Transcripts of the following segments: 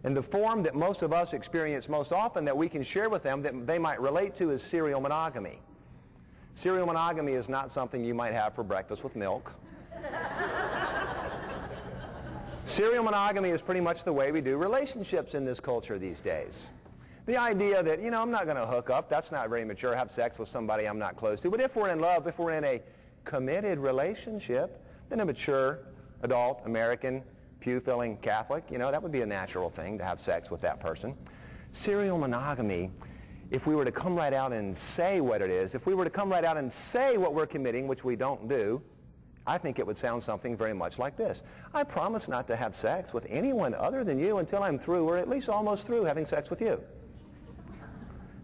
And the form that most of us experience most often that we can share with them that they might relate to is serial monogamy. Serial monogamy is not something you might have for breakfast with milk. Serial monogamy is pretty much the way we do relationships in this culture these days. The idea that, I'm not going to hook up, that's not very mature, have sex with somebody I'm not close to. But if we're in love, if we're in a committed relationship, then a mature, adult, American, pew-filling Catholic, that would be a natural thing to have sex with that person. Serial monogamy, if we were to come right out and say what it is, if we were to come right out and say what we're committing, which we don't do, I think it would sound something very much like this. I promise not to have sex with anyone other than you until I'm through, or at least almost through, having sex with you.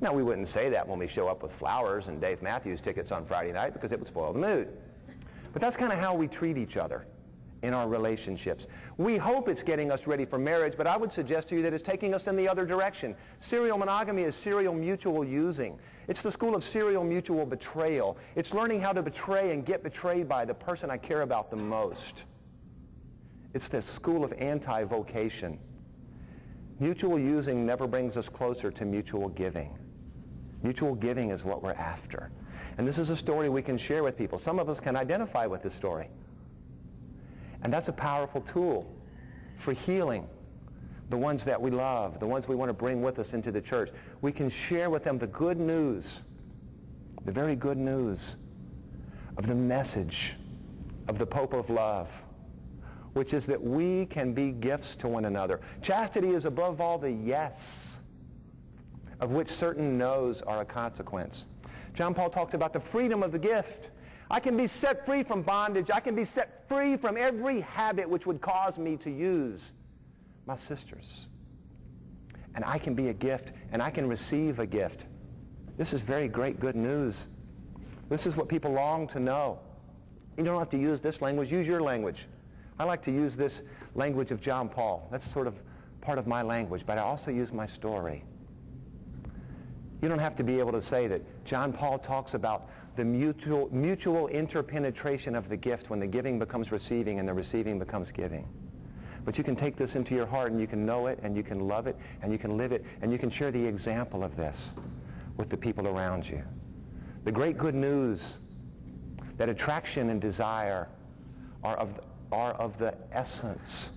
Now, we wouldn't say that when we show up with flowers and Dave Matthews tickets on Friday night because it would spoil the mood. But that's kind of how we treat each other in our relationships. We hope it's getting us ready for marriage, but I would suggest to you that it's taking us in the other direction. Serial monogamy is serial mutual using. It's the school of serial mutual betrayal. It's learning how to betray and get betrayed by the person I care about the most. It's the school of anti-vocation. Mutual using never brings us closer to mutual giving. Mutual giving is what we're after. And this is a story we can share with people. Some of us can identify with this story. And that's a powerful tool for healing the ones that we love, the ones we want to bring with us into the church. We can share with them the good news, the very good news of the message of the Pope of Love, which is that we can be gifts to one another. Chastity is above all the yes, of which certain no's are a consequence. John Paul talked about the freedom of the gift. I can be set free from bondage. I can be set free from every habit which would cause me to use my sisters. And I can be a gift, and I can receive a gift. This is very great good news. This is what people long to know. You don't have to use this language. Use your language. I like to use this language of John Paul. That's sort of part of my language, but I also use my story. You don't have to be able to say that John Paul talks about the mutual interpenetration of the gift when the giving becomes receiving and the receiving becomes giving. But you can take this into your heart and you can know it and you can love it and you can live it and you can share the example of this with the people around you. The great good news that attraction and desire are of the essence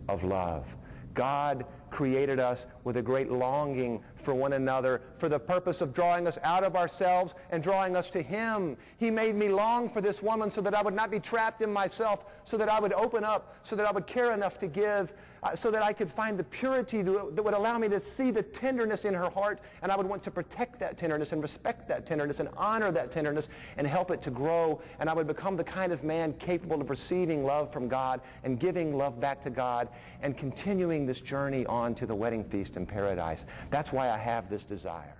of love. God created us with a great longing for one another for the purpose of drawing us out of ourselves and drawing us to Him. He made me long for this woman so that I would not be trapped in myself, so that I would open up, so that I would care enough to give, so that I could find the purity that would allow me to see the tenderness in her heart, and I would want to protect that tenderness and respect that tenderness and honor that tenderness and help it to grow, and I would become the kind of man capable of receiving love from God and giving love back to God and continuing this journey on to the wedding feast in paradise. That's why I have this desire.